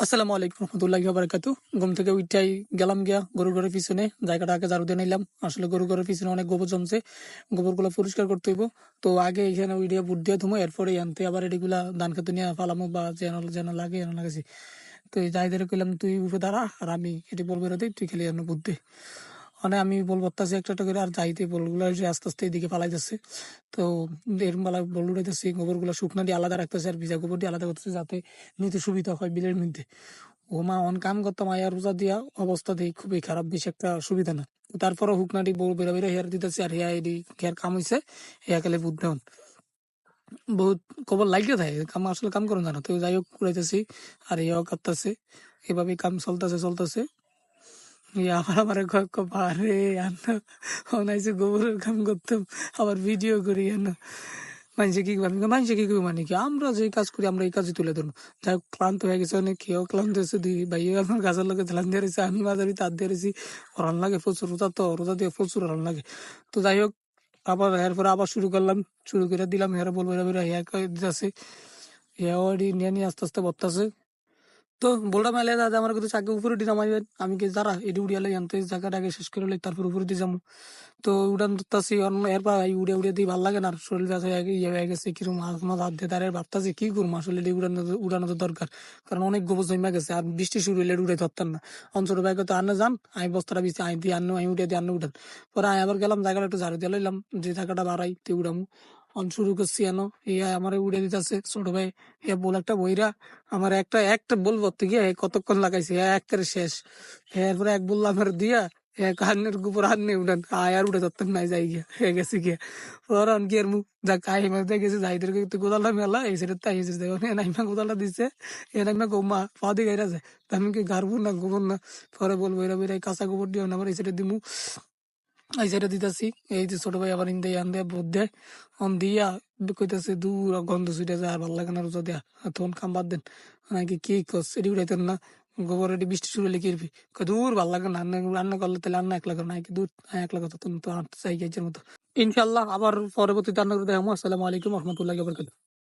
আসসালামু আলাইকুম রহমতুল্লাহি ওয়া বারাকাতুহু। ঘুম থেকে উঠাই গেলাম গিয়া গরুর ঘরের পিছনে, জায়গাটা আগে ঝাড়ু দিয়ে নিলাম। আসলে গরুর ঘরের পিছনে অনেক গোবর জমছে, গোবরগুলো পরিষ্কার করতে হইব। তো আগে এখানে উইডিয়া বুট দিয়ে থুমো, এরপরে আনতে আবার এগুলা ধান খেতে নিয়ে ফালামো বা যেন যেন লাগে এনে লাগাইছি। তো এই যাইদের কইলাম তুই উপরে দাঁড়া আর আমি এটি বলবো রে তুই খালি এনে বুট দে। মানে আমি বল বত্তাছি একটা একটা করে, আর যাইতে বলগুলো এসে আস্তে আস্তে এদিকে ফালাই যাচ্ছে। তো এরম বেলা বল উড়াইতেছি, গোবরগুলো শুকনা দিয়ে আলাদা রাখতেছে আর ভিজা গোবর দিয়ে আলাদা করতেছে, যাতে নিতে সুবিধা হয় বিলের মধ্যে। ও মা অন কাম করতাম আয়া রোজা দিয়া, অবস্থা দেখি খুবই খারাপ, বেশি একটা সুবিধা না। তারপরে হুকনাটি বউ বেরা বেরা হেয়ার দিতেছে, আর হেয়া এডি হেয়ার কাম হইছে, হেয়া কালে বুধ দেন বহুত খবর লাগিয়ে থাকে, কাম আসলে কাম করুন জানা। তো যাই হোক উড়াইতেছি আর হেয়াও কাঁপতেছে, এভাবে কাম চলতেছে চলতেছে। ইয়া আবার আমার বারে আন্না অনাইছে গোবরের কাম করতাম, আবার ভিডিও করি আন্না। মানুষে কি করবে, মানুষে কি করবে মানে কি, আমরা যে কাজ করি আমরা এই কাজে তুলে ধরবো। যাই হোক ক্লান্ত হয়ে গেছে অনেক, খেয়েও ক্লান্ত হয়েছে, দুই ভাইও আমার গাছের লোকে ধ্যান দিয়ে রয়েছে, আমি মাঝারি তার দিয়ে রয়েছি। রান লাগে প্রচুর, রোজা তো রোজা দিয়ে প্রচুর রান লাগে। তো যাই হোক আবার এরপরে আবার শুরু করলাম, শুরু করে দিলাম। হেরা বলবো এরা বেরা হিয়া দিতেছে, হিয়া নিয়ে নিয়ে আস্তে আস্তে বর্তাছে। তো বললাম এলে দাদা আমার কিন্তু চাকরি উপরে উঠে নামাইবেন, আমি কি যারা এটি উড়িয়ালে আনতে জায়গাটা আগে শেষ করে লই, তারপর উপরে দিয়ে যাবো। তো উড়ান ধরতাছি অন্য এরপর উড়ে উড়ে দিয়ে ভালো লাগে না, আর শরীর ব্যথা ইয়ে হয়ে গেছে, কিরকম মাছ মাছ হাত দিয়ে দাঁড়িয়ে ভাবতাছি কি করবো। আসলে এটি উড়ানো উড়ানো তো দরকার, কারণ অনেক গোবর জমা গেছে, আর বৃষ্টি শুরু হলে উড়ে ধরতাম না। অঞ্চল ব্যাগে তো আনে যান, আমি বস্তাটা বিছে আই দিয়ে আনো, আমি উঠে দিয়ে আনো উঠান। পরে আমি আবার গেলাম জায়গাটা একটু ঝাড়ু দিয়ে লইলাম, যে জায়গাটা বাড়াই তে উড়ামু। অন শুরু করছি এনো, ইয়া আমার উড়ে দিতেছে ছোট ভাই। ইয়া বল একটা বইরা আমার একটা একটা বল ভরতে গিয়ে কতক্ষণ লাগাইছে, একেবারে শেষ। এরপরে এক বললাম আমার দিয়া এক হান্নের গোবর হান্নে উঠান, আয় আর উঠে ধরতেন নাই, যাই গিয়া হয়ে গেছে গিয়া। পরে কি আর মুখ যা কাহি মাঝে গেছে, যাইদের গোদালটা মেলা এই সাইডে তাই এসেছে, নাইমা গোদালটা দিচ্ছে, এ নাইমা গোমা পা দিয়ে গাইরা যায়। তা আমি কি গারবো না গোবর না, পরে বলবো এরা বেরা কাঁচা গোবর দিও না, আবার এই সাইডে দিমু, এই সাইডে দিতেছি। এই যে ছোট ভাই আবার ইন্দে আন দেয়া বোধ দেয়, অন দিয়া কইতাছে দূর গন্ধ ছুটে যায়, আর ভালো লাগে না রোজা দেয়া, আর তখন কাম বাদ দেন। নাকি কি কস এটি উঠাইতেন না, গোবর এটি বৃষ্টি শুরু হলে কিরবি, দূর ভালো লাগে না, রান্না করলে তাহলে রান্না একলা করে নাকি দূর একলা কথা তুমি তো হাঁটতে চাই গেছের মতো। ইনশাল্লাহ আবার পরবর্তীতে রান্না করে দেখাবো। আসসালামু আলাইকুম রহমতুল্লাহ।